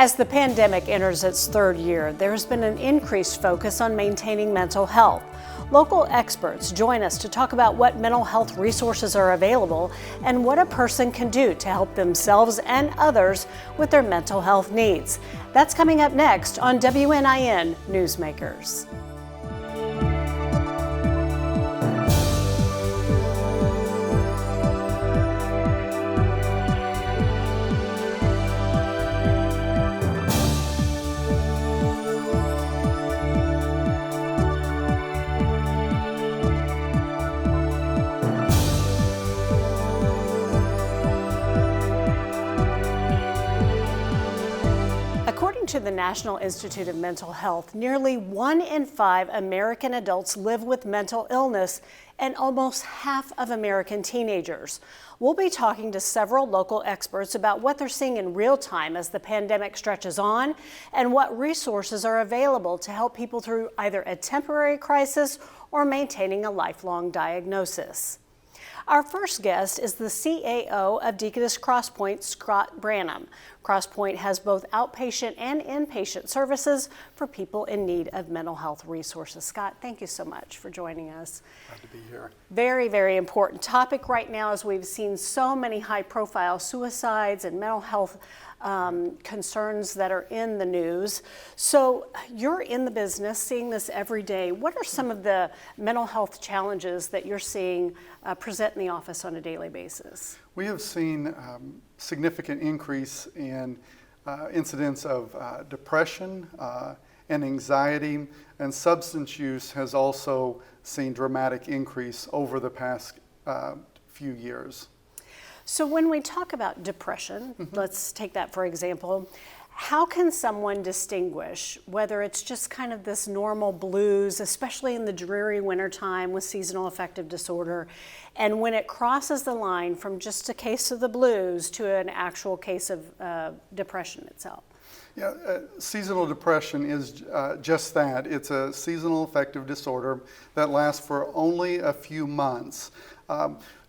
As the pandemic enters its third year, there has been an increased focus on maintaining mental health. Local experts join us to talk about what mental health resources are available and what a person can do to help themselves and others with their mental health needs. That's coming up next on WNIN Newsmakers. According to the National Institute of Mental Health, nearly 1 in 5 American adults live with mental illness and almost half of American teenagers. We'll be talking to several local experts about what they're seeing in real time as the pandemic stretches on and what resources are available to help people through either a temporary crisis or maintaining a lifelong diagnosis. Our first guest is the CAO of Deaconess Crosspoint, Scott Branham. Crosspoint has both outpatient and inpatient services for people in need of mental health resources. Scott, thank you so much for joining us. Glad to be here. Very, very important topic right now, as we've seen so many high-profile suicides and mental health concerns that are in the news. So you're in the business, seeing this every day. What are some of the mental health challenges that you're seeing present in the office on a daily basis? We have seen significant increase in incidents of depression and anxiety, and substance use has also seen dramatic increase over the past few years. So when we talk about depression, let's take that for example, how can someone distinguish whether it's just kind of this normal blues, especially in the dreary wintertime with seasonal affective disorder, and when it crosses the line from just a case of the blues to an actual case of depression itself? Yeah, seasonal depression is just that. It's a seasonal affective disorder that lasts for only a few months.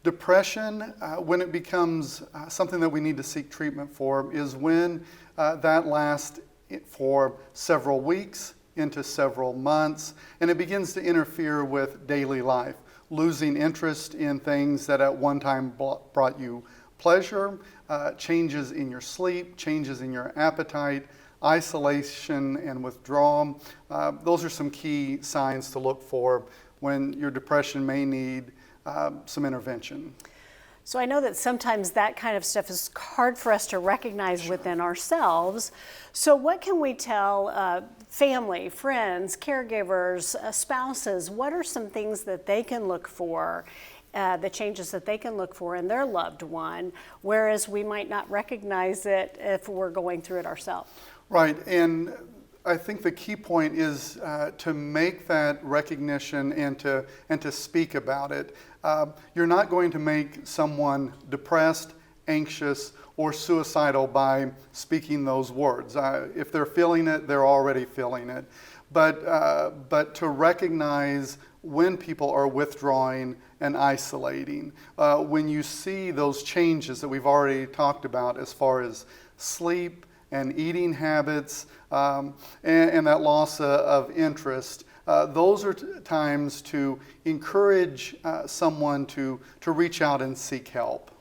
Depression, when it becomes something that we need to seek treatment for, is when that lasts for several weeks into several months, and it begins to interfere with daily life, losing interest in things that at one time brought you pleasure, changes in your sleep, changes in your appetite, isolation and withdrawal. Those are some key signs to look for when your depression may need some intervention. So I know that sometimes that kind of stuff is hard for us to recognize within ourselves. So what can we tell family, friends, caregivers, spouses? What are some things that they can look for, the changes that they can look for in their loved one, whereas we might not recognize it if we're going through it ourselves? Right, and I think the key point is to make that recognition and to speak about it. You're not going to make someone depressed, anxious, or suicidal by speaking those words. If they're feeling it, they're already feeling it. But to recognize when people are withdrawing and isolating, when you see those changes that we've already talked about as far as sleep and eating habits, and that loss of interest, those are times to encourage someone to reach out and seek help.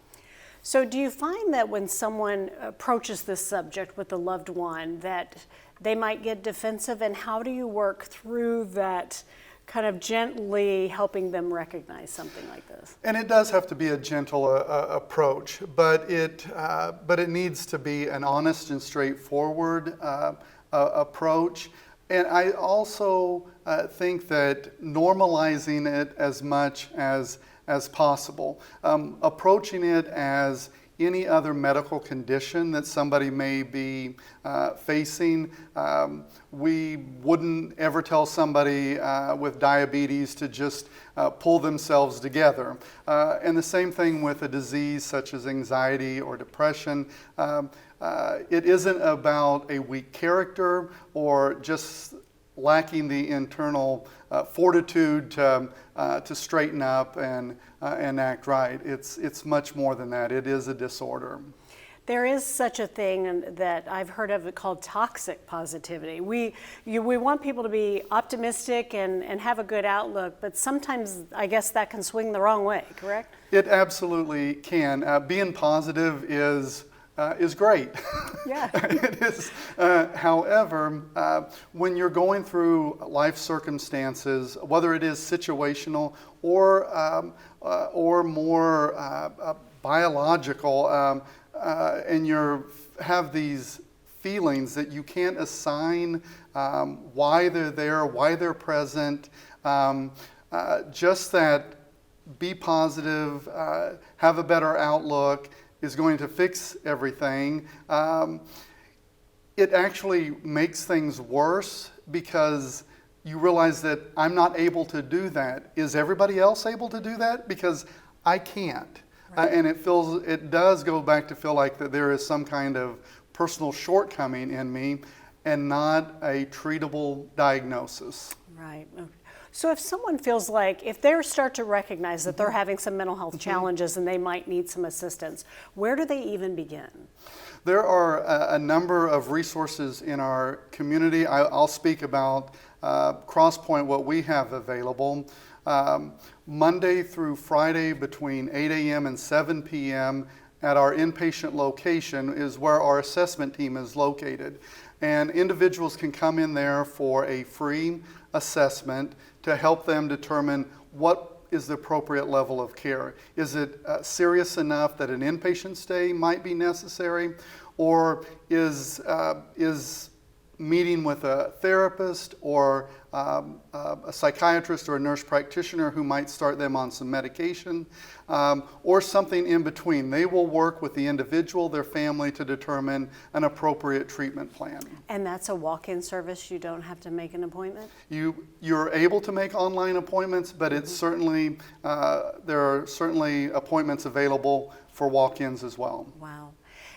So do you find that when someone approaches this subject with a loved one that they might get defensive, and how do you work through that, kind of gently helping them recognize something like this? And it does have to be a gentle approach, but it needs to be an honest and straightforward approach. And I also think that normalizing it as much as possible, approaching it as any other medical condition that somebody may be facing. We wouldn't ever tell somebody with diabetes to just pull themselves together. And the same thing with a disease such as anxiety or depression. It isn't about a weak character or just lacking the internal fortitude to straighten up and act right. It's much more than that. It is a disorder. There is such a thing that I've heard of it called toxic positivity. We want people to be optimistic and have a good outlook, but sometimes I guess that can swing the wrong way, correct? It absolutely can. Being positive is great. Yeah. It is. However, when you're going through life circumstances, whether it is situational or more biological, and you have these feelings that you can't assign why they're there, why they're present, just that be positive, have a better outlook is going to fix everything. It actually makes things worse because you realize that I'm not able to do that. Is everybody else able to do that? Because I can't. And it does go back to feel like that there is some kind of personal shortcoming in me and not a treatable diagnosis. Right. Okay. So if someone feels like, if they start to recognize that they're having some mental health challenges and they might need some assistance, where do they even begin? There are a number of resources in our community. I'll speak about Crosspoint, what we have available. Monday through Friday between 8 a.m. and 7 p.m. at our inpatient location is where our assessment team is located. And individuals can come in there for a free assessment to help them determine what is the appropriate level of care. Is it serious enough that an inpatient stay might be necessary? Or is meeting with a therapist or a psychiatrist or a nurse practitioner who might start them on some medication, or something in between. They will work with the individual, their family, to determine an appropriate treatment plan. And that's a walk-in service? You don't have to make an appointment? You're able to make online appointments, but it's certainly there are certainly appointments available for walk-ins as well. Wow.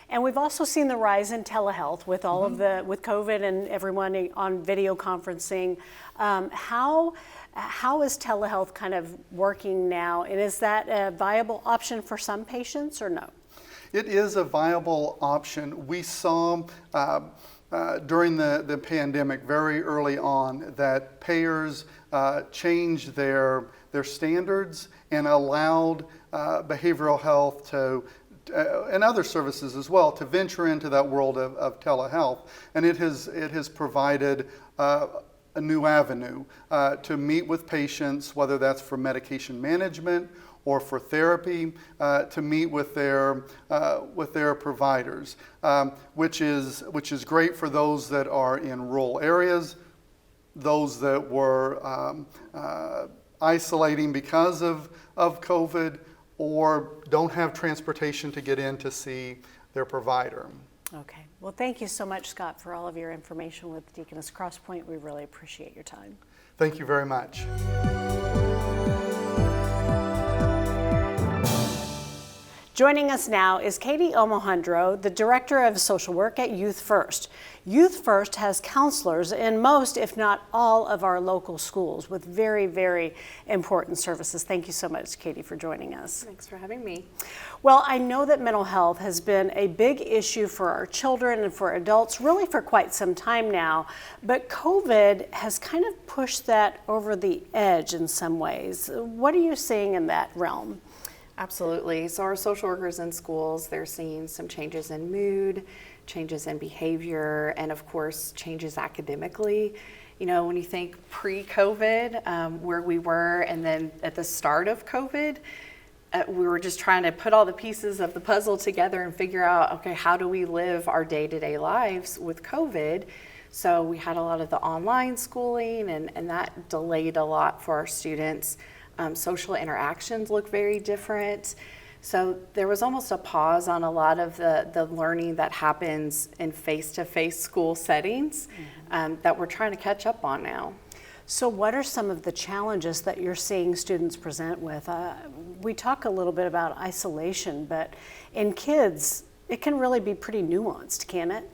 And we've also seen the rise in telehealth with all of with COVID and everyone on video conferencing. How is telehealth kind of working now? And is that a viable option for some patients or no? It is a viable option. We saw during the pandemic very early on that payers changed their standards and allowed behavioral health and other services as well to venture into that world of telehealth, and it has provided a new avenue to meet with patients, whether that's for medication management or for therapy, to meet with their providers, which is great for those that are in rural areas, those that were isolating because of COVID, or don't have transportation to get in to see their provider. Okay. Well, thank you so much, Scott, for all of your information with Deaconess Crosspoint. We really appreciate your time. Thank you very much. Joining us now is Katie Omandro, the Director of Social Work at Youth First. Youth First has counselors in most, if not all, of our local schools with very, very important services. Thank you so much, Katie, for joining us. Thanks for having me. Well, I know that mental health has been a big issue for our children and for adults really for quite some time now, but COVID has kind of pushed that over the edge in some ways. What are you seeing in that realm? Absolutely. So our social workers in schools, they're seeing some changes in mood, changes in behavior, and of course, changes academically. You know, when you think pre-COVID, where we were, and then at the start of COVID, we were just trying to put all the pieces of the puzzle together and figure out, okay, how do we live our day-to-day lives with COVID? So we had a lot of the online schooling, and that delayed a lot for our students. Social interactions look very different. So there was almost a pause on a lot of the learning that happens in face-to-face school settings that we're trying to catch up on now. So what are some of the challenges that you're seeing students present with? We talk a little bit about isolation, but in kids, it can really be pretty nuanced, can it?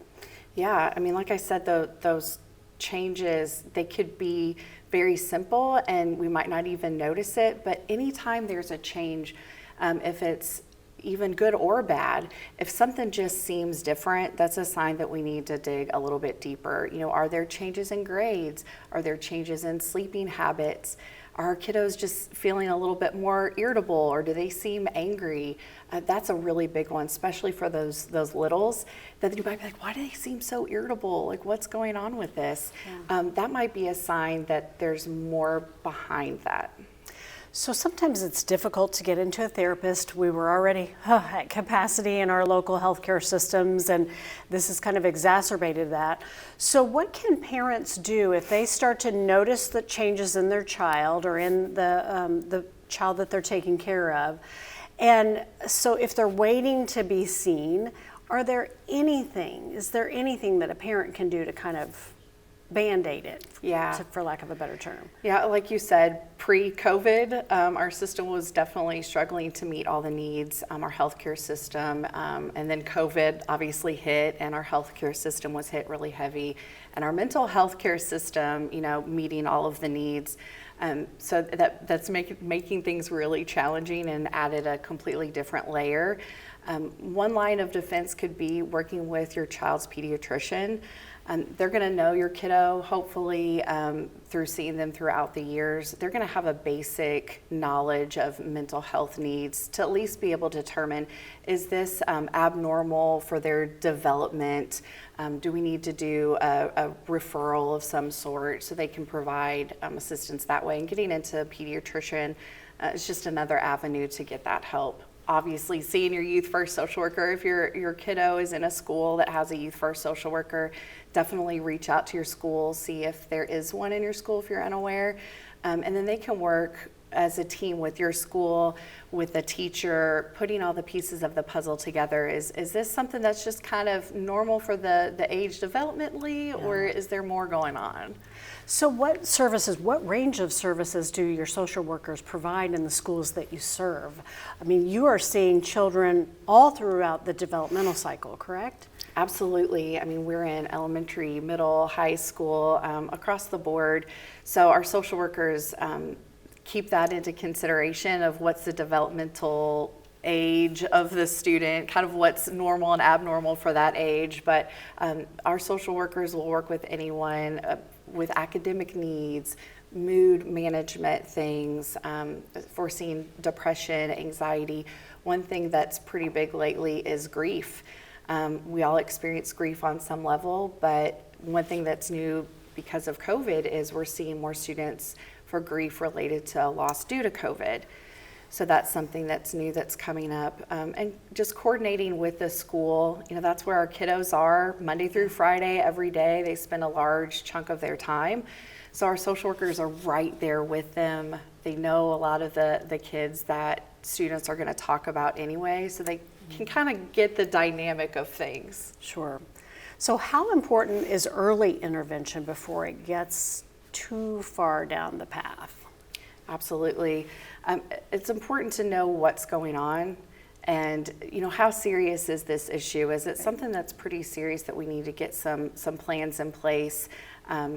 Yeah, I mean, like I said, those changes, they could be very simple and we might not even notice it, but anytime there's a change, if it's even good or bad, if something just seems different, that's a sign that we need to dig a little bit deeper. Are there changes in grades? Are there changes in sleeping habits? Are our kiddos just feeling a little bit more irritable, or do they seem angry? That's a really big one, especially for those littles, that you might be like, why do they seem so irritable? Like, what's going on with this? Yeah. That might be a sign that there's more behind that. So sometimes it's difficult to get into a therapist. We were already at capacity in our local healthcare systems, and this has kind of exacerbated that. So what can parents do if they start to notice the changes in their child or in the child that they're taking care of? And so if they're waiting to be seen, is there anything that a parent can do to kind of Band-Aid it, for lack of a better term? Yeah, like you said, pre-COVID, our system was definitely struggling to meet all the needs, our healthcare system, and then COVID obviously hit, and our healthcare system was hit really heavy, and our mental health care system, meeting all of the needs. So that's making things really challenging and added a completely different layer. One line of defense could be working with your child's pediatrician. They're going to know your kiddo, hopefully, through seeing them throughout the years. They're going to have a basic knowledge of mental health needs to at least be able to determine, is this abnormal for their development? Do we need to do a referral of some sort so they can provide assistance that way? And getting into a pediatrician is just another avenue to get that help. Obviously, seeing your youth first social worker, if your kiddo is in a school that has a youth first social worker, definitely reach out to your school, see if there is one in your school if you're unaware, and then they can work as a team with your school, with the teacher, putting all the pieces of the puzzle together. Is this something that's just kind of normal for the age developmentally, or is there more going on? So what range of services do your social workers provide in the schools that you serve? I mean, you are seeing children all throughout the developmental cycle, correct? Absolutely. I mean, we're in elementary, middle, high school, across the board. So our social workers keep that into consideration of what's the developmental age of the student, kind of what's normal and abnormal for that age. But our social workers will work with anyone with academic needs, mood management things, foreseeing depression, anxiety. One thing that's pretty big lately is grief. We all experience grief on some level, but one thing that's new because of COVID is we're seeing more students for grief related to a loss due to COVID. So that's something that's new that's coming up. And just coordinating with the school, that's where our kiddos are Monday through Friday, every day. They spend a large chunk of their time. So our social workers are right there with them. They know a lot of the kids that students are going to talk about anyway, so they can kind of get the dynamic of things. Sure. So how important is early intervention before it gets too far down the path? Absolutely. It's important to know what's going on and, how serious is this issue? Is it something that's pretty serious that we need to get some plans in place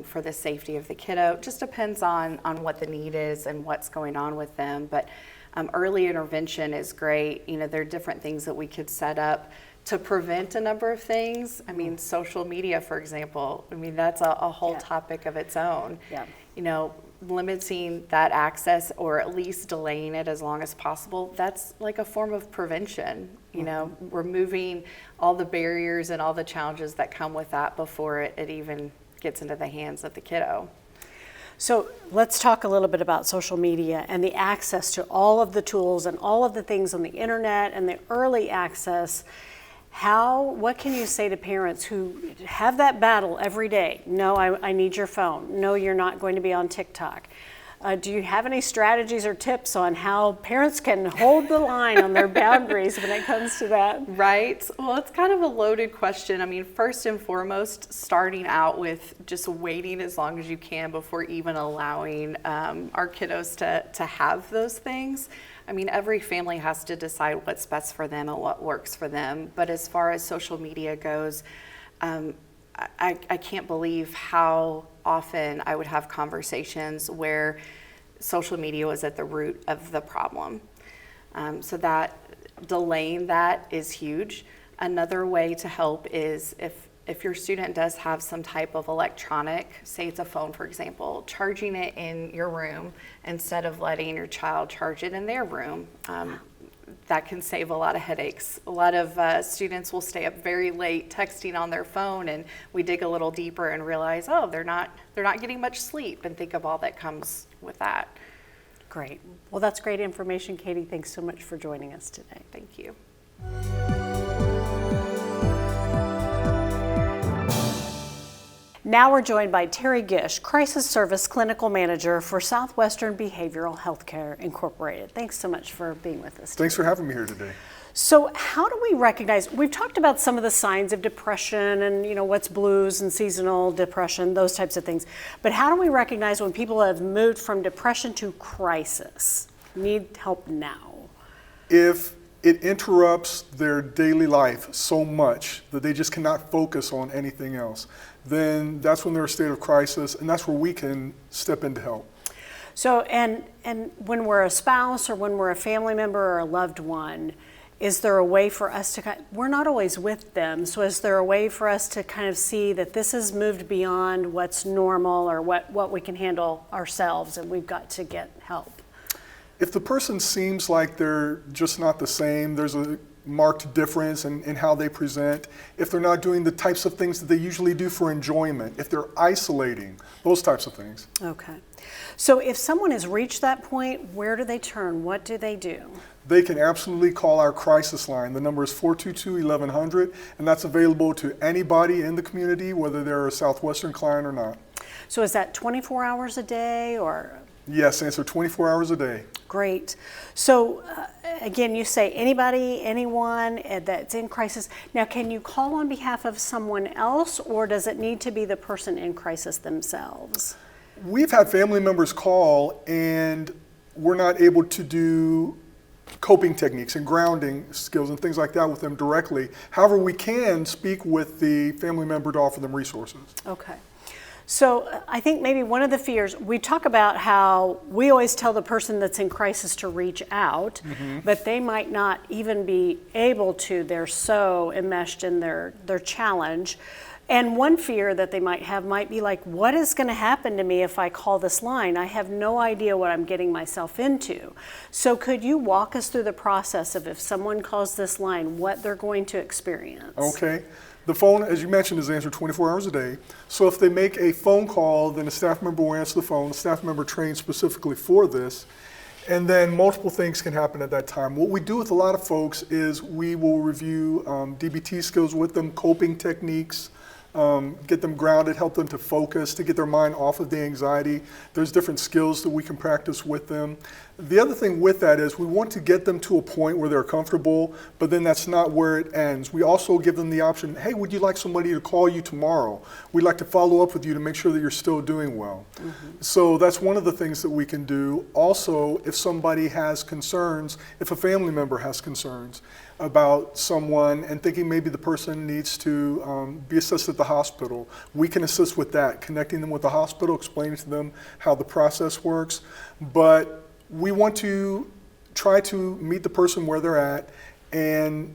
for the safety of the kiddo? It just depends on what the need is and what's going on with them. But early intervention is great. There are different things that we could set up to prevent a number of things. I mean, social media, for example, that's a whole topic of its own. Yeah. Limiting that access or at least delaying it as long as possible, that's like a form of prevention. Removing all the barriers and all the challenges that come with that before it even gets into the hands of the kiddo. So let's talk a little bit about social media and the access to all of the tools and all of the things on the internet and the early access. What can you say to parents who have that battle every day? No, I need your phone. No, you're not going to be on TikTok. Do you have any strategies or tips on how parents can hold the line on their boundaries when it comes to that? Right. Well, it's kind of a loaded question. First and foremost, starting out with just waiting as long as you can before even allowing our kiddos to have those things. Every family has to decide what's best for them and what works for them. But as far as social media goes, I can't believe how often I would have conversations where social media was at the root of the problem. So that delaying that is huge. Another way to help is if your student does have some type of electronic, say it's a phone, for example, charging it in your room instead of letting your child charge it in their room. That can save a lot of headaches. A lot of students will stay up very late texting on their phone, and we dig a little deeper and realize, oh, they're not getting much sleep, and think of all that comes with that. Great. Well, that's great information, Katie. Thanks so much for joining us today. Thank you. Now we're joined by Terry Gish, Crisis Service Clinical Manager for Southwestern Behavioral Healthcare Incorporated. Thanks so much for being with us today. Thanks for having me here today. So how do we recognize, we've talked about some of the signs of depression and what's blues and seasonal depression, those types of things, but how do we recognize when people have moved from depression to crisis, need help now? If it interrupts their daily life so much that they just cannot focus on anything else, then that's when they're in a state of crisis, and that's where we can step in to help. So, and when we're a spouse or when we're a family member or a loved one, is there a way for us to, we're not always with them, so is there a way for us to kind of see that this has moved beyond what's normal or what we can handle ourselves and we've got to get help? If the person seems like they're just not the same, there's a marked difference in how they present, if they're not doing the types of things that they usually do for enjoyment, if they're isolating, those types of things. Okay. So if someone has reached that point, where do they turn? What do they do? They can absolutely call our crisis line. The number is 422-1100, and that's available to anybody in the community, whether they're a Southwestern client or not. So is that 24 hours a day or? Yes, answer 24 hours a day. Great. So again, you say anybody, anyone that's in crisis. Now, can you call on behalf of someone else, or does it need to be the person in crisis themselves? We've had family members call, and we're not able to do coping techniques and grounding skills and things like that with them directly. However, we can speak with the family member to offer them resources. Okay. So I think maybe one of the fears, we talk about how we always tell the person that's in crisis to reach out, but they might not even be able to. They're so enmeshed in their challenge. And one fear that they might have might be like, what is going to happen to me if I call this line? I have no idea what I'm getting myself into. So could you walk us through the process of if someone calls this line, what they're going to experience? Okay. The phone, as you mentioned, is answered 24 hours a day. So if they make a phone call, then a staff member will answer the phone. A staff member trained specifically for this. And then multiple things can happen at that time. What we do with a lot of folks is we will review DBT skills with them, coping techniques, get them grounded, help them to focus, to get their mind off of the anxiety. There's different skills that we can practice with them. The other thing with that is we want to get them to a point where they're comfortable, but then that's not where it ends. We also give them the option, hey, would you like somebody to call you tomorrow? We'd like to follow up with you to make sure that you're still doing well. So that's one of the things that we can do. Also, if somebody has concerns, if a family member has concerns about someone and thinking maybe the person needs to be assessed at the hospital, we can assist with that, connecting them with the hospital, explaining to them how the process works. But we want to try to meet the person where they're at and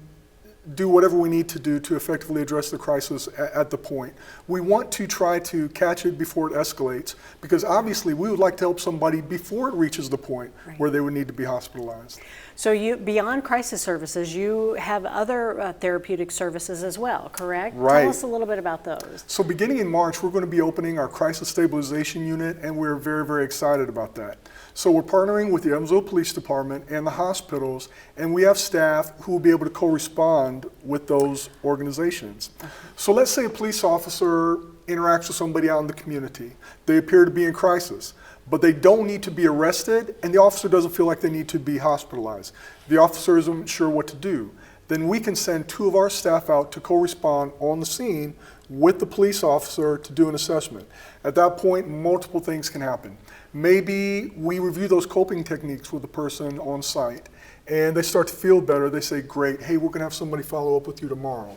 do whatever we need to do to effectively address the crisis at the point. We want to try to catch it before it escalates, because obviously we would like to help somebody before it reaches the point where they would need to be hospitalized. So you, beyond crisis services, you have other therapeutic services as well, correct? Right. Tell us a little bit about those. So beginning in March, we're going to be opening our crisis stabilization unit, and we're very, very excited about that. So we're partnering with the Evansville Police Department and the hospitals, and we have staff who will be able to correspond with those organizations. So let's say a police officer interacts with somebody out in the community. They appear to be in crisis, but they don't need to be arrested, and the officer doesn't feel like they need to be hospitalized. The officer isn't sure what to do. Then we can send 2 of our staff out to correspond on the scene with the police officer to do an assessment. At that point, multiple things can happen. Maybe we review those coping techniques with the person on site, and they start to feel better. They say, great, hey, we're gonna have somebody follow up with you tomorrow.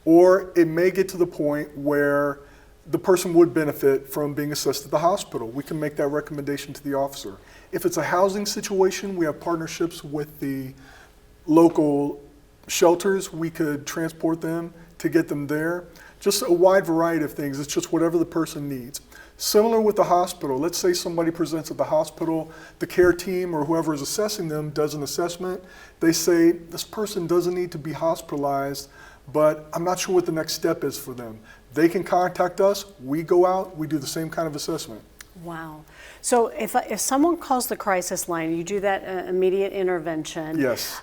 Or it may get to the point where the person would benefit from being assessed at the hospital. We can make that recommendation to the officer. If it's a housing situation, we have partnerships with the local shelters, we could transport them to get them there. Just a wide variety of things. It's just whatever the person needs. Similar with the hospital. Let's say somebody presents at the hospital, the care team or whoever is assessing them does an assessment. They say, this person doesn't need to be hospitalized, but I'm not sure what the next step is for them. They can contact us, we go out, we do the same kind of assessment. Wow. So if someone calls the crisis line, you do that immediate intervention. Yes.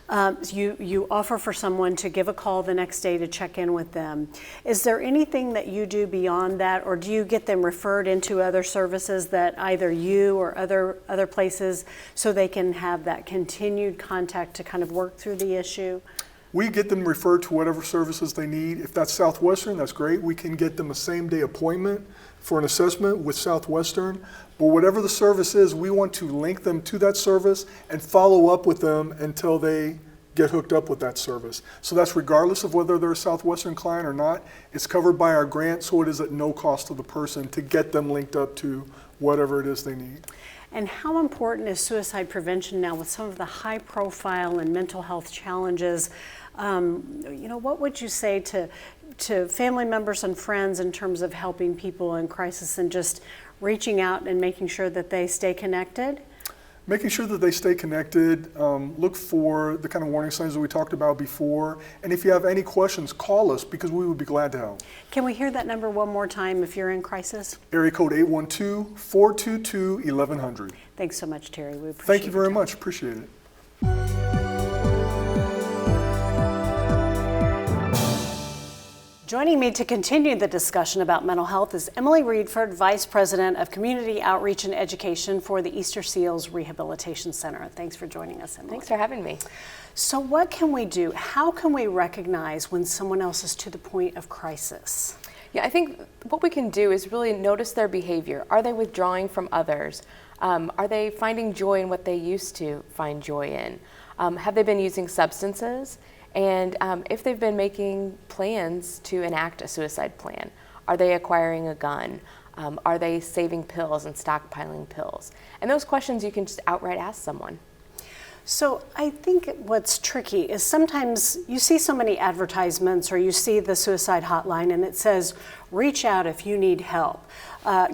You offer for someone to give a call the next day to check in with them. Is there anything that you do beyond that, or do you get them referred into other services that either you or other places so they can have that continued contact to kind of work through the issue? We get them referred to whatever services they need. If that's Southwestern, that's great. We can get them a same-day appointment for an assessment with Southwestern. But whatever the service is, we want to link them to that service and follow up with them until they get hooked up with that service. So that's regardless of whether they're a Southwestern client or not. It's covered by our grant, so it is at no cost to the person to get them linked up to whatever it is they need. And how important is suicide prevention now with some of the high profile and mental health challenges? What would you say to family members and friends in terms of helping people in crisis and just reaching out and making sure that they stay connected? Making sure that they stay connected, look for the kind of warning signs that we talked about before, and if you have any questions, call us because we would be glad to help. Can we hear that number one more time if you're in crisis? Area code 812-422-1100. Thanks so much, Terry. We appreciate it. Thank you very much. Appreciate it. Joining me to continue the discussion about mental health is Emily Reidford, Vice President of Community Outreach and Education for the Easter Seals Rehabilitation Center. Thanks for joining us, Emily. Thanks for having me. So what can we do? How can we recognize when someone else is to the point of crisis? Yeah, I think what we can do is really notice their behavior. Are they withdrawing from others? Are they finding joy in what they used to find joy in? Have they been using substances? And if they've been making plans to enact a suicide plan, are they acquiring a gun? Are they saving pills and stockpiling pills? And those questions you can just outright ask someone. So I think what's tricky is sometimes you see so many advertisements or you see the suicide hotline and it says, reach out if you need help,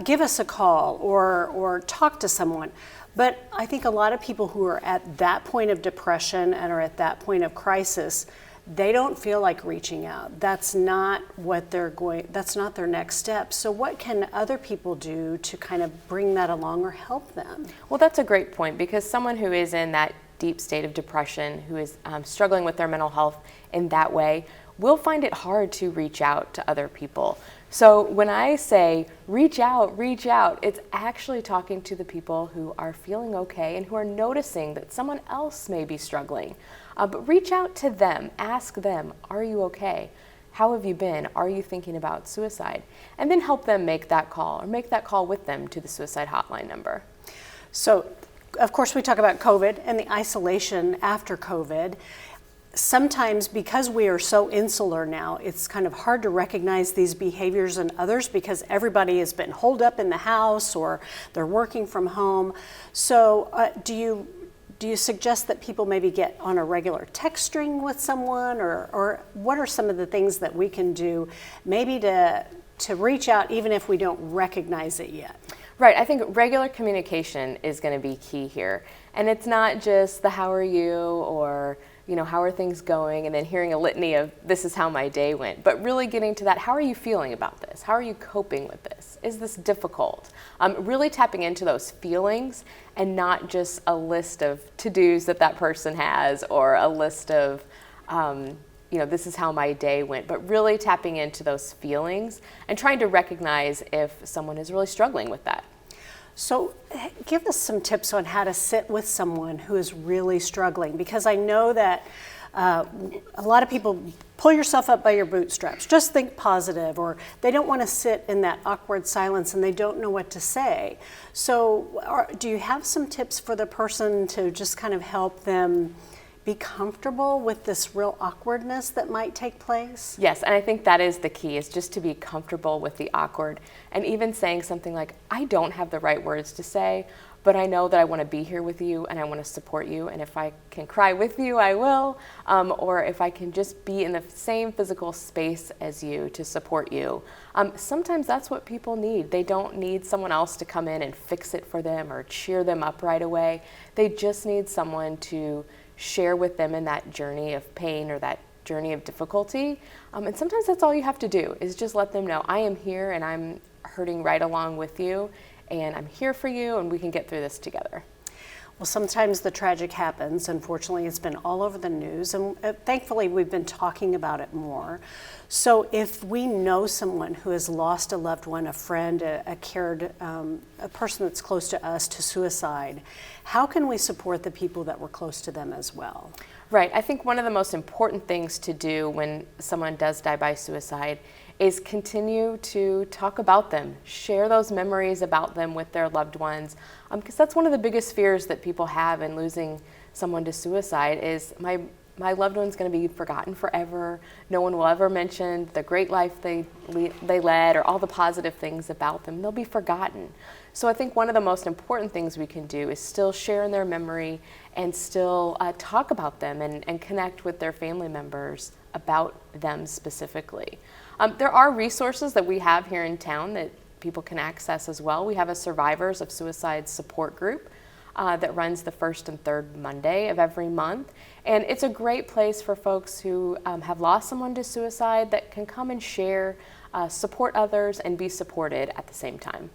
give us a call or talk to someone. But I think a lot of people who are at that point of depression and are at that point of crisis, they don't feel like reaching out. That's not what that's not their next step. So what can other people do to kind of bring that along or help them? Well, that's a great point, because someone who is in that deep state of depression, who is struggling with their mental health in that way, will find it hard to reach out to other people. So when I say reach out, it's actually talking to the people who are feeling okay and who are noticing that someone else may be struggling. But reach out to them, ask them, are you okay? How have you been? Are you thinking about suicide? And then help them make that call, or make that call with them to the suicide hotline number. So, of course, we talk about COVID and the isolation after COVID. Sometimes because we are so insular now, it's kind of hard to recognize these behaviors in others because everybody has been holed up in the house or they're working from home. So do you suggest that people maybe get on a regular text string with someone, or what are some of the things that we can do maybe to reach out even if we don't recognize it yet? Right, I think regular communication is going to be key here. And it's not just the how are you, or how are things going, and then hearing a litany of this is how my day went, but really getting to that, how are you feeling about this? How are you coping with this? Is this difficult? Really tapping into those feelings and not just a list of to-dos that person has, or a list of, this is how my day went, but really tapping into those feelings and trying to recognize if someone is really struggling with that. So give us some tips on how to sit with someone who is really struggling, because I know that a lot of people pull yourself up by your bootstraps, just think positive, or they don't want to sit in that awkward silence and they don't know what to say. So do you have some tips for the person to just kind of help them be comfortable with this real awkwardness that might take place? Yes, and I think that is the key, is just to be comfortable with the awkward, and even saying something like, I don't have the right words to say, but I know that I want to be here with you and I want to support you, and if I can cry with you, I will, or if I can just be in the same physical space as you to support you. Sometimes that's what people need. They don't need someone else to come in and fix it for them or cheer them up right away. They just need someone to share with them in that journey of pain or that journey of difficulty. And sometimes that's all you have to do, is just let them know, I am here and I'm hurting right along with you, and I'm here for you, and we can get through this together. Well, sometimes the tragic happens. Unfortunately, it's been all over the news, and thankfully we've been talking about it more. So if we know someone who has lost a loved one, a friend, a person that's close to us to suicide, how can we support the people that were close to them as well? Right. I think one of the most important things to do when someone does die by suicide is continue to talk about them, share those memories about them with their loved ones, because that's one of the biggest fears that people have in losing someone to suicide is my loved one's going to be forgotten forever. No one will ever mention the great life they led or all the positive things about them. They'll be forgotten. So I think one of the most important things we can do is still share in their memory and still talk about them and connect with their family members about them specifically. There are resources that we have here in town that people can access as well. We have a Survivors of Suicide support group that runs the first and third Monday of every month. And it's a great place for folks who have lost someone to suicide that can come and share, support others, and be supported at the same time.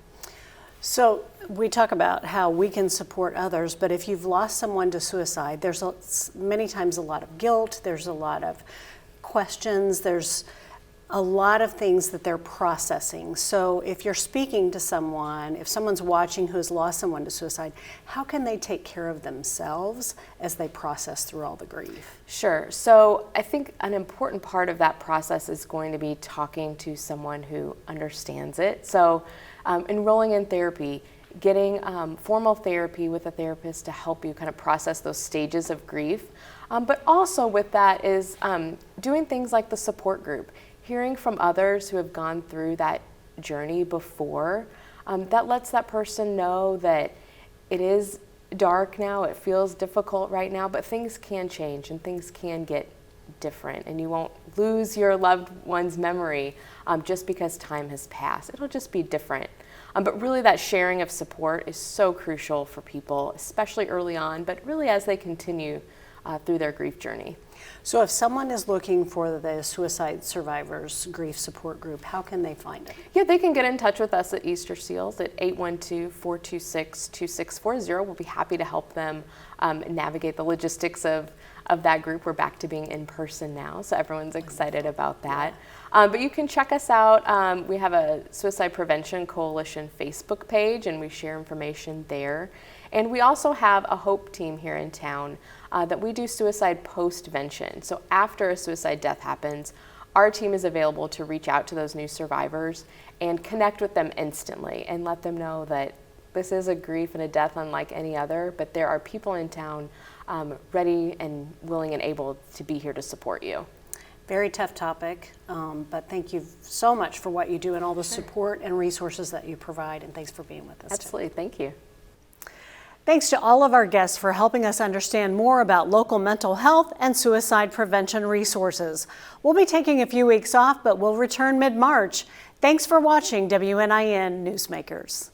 So we talk about how we can support others, but if you've lost someone to suicide, there's many times a lot of guilt, there's a lot of questions, there's a lot of things that they're processing. So if you're speaking to someone, if someone's watching who's lost someone to suicide, how can they take care of themselves as they process through all the grief? Sure. So I think an important part of that process is going to be talking to someone who understands it. So enrolling in therapy, getting formal therapy with a therapist to help you kind of process those stages of grief. But also with that is doing things like the support group. Hearing from others who have gone through that journey before, that lets that person know that it is dark now, it feels difficult right now, but things can change and things can get different, and you won't lose your loved one's memory just because time has passed. It'll just be different. But really that sharing of support is so crucial for people, especially early on, but really as they continue through their grief journey. So if someone is looking for the Suicide Survivors Grief Support Group, how can they find it? Yeah, they can get in touch with us at Easter Seals at 812-426-2640. We'll be happy to help them navigate the logistics of that group. We're back to being in person now, so everyone's excited about that. But you can check us out. We have a Suicide Prevention Coalition Facebook page, and we share information there. And we also have a HOPE team here in town that we do suicide postvention. So after a suicide death happens, our team is available to reach out to those new survivors and connect with them instantly and let them know that this is a grief and a death unlike any other, but there are people in town ready and willing and able to be here to support you. Very tough topic, but thank you so much for what you do and all the support and resources that you provide, and thanks for being with us. Absolutely, thank you. Thanks to all of our guests for helping us understand more about local mental health and suicide prevention resources. We'll be taking a few weeks off, but we'll return mid-March. Thanks for watching WNIN Newsmakers.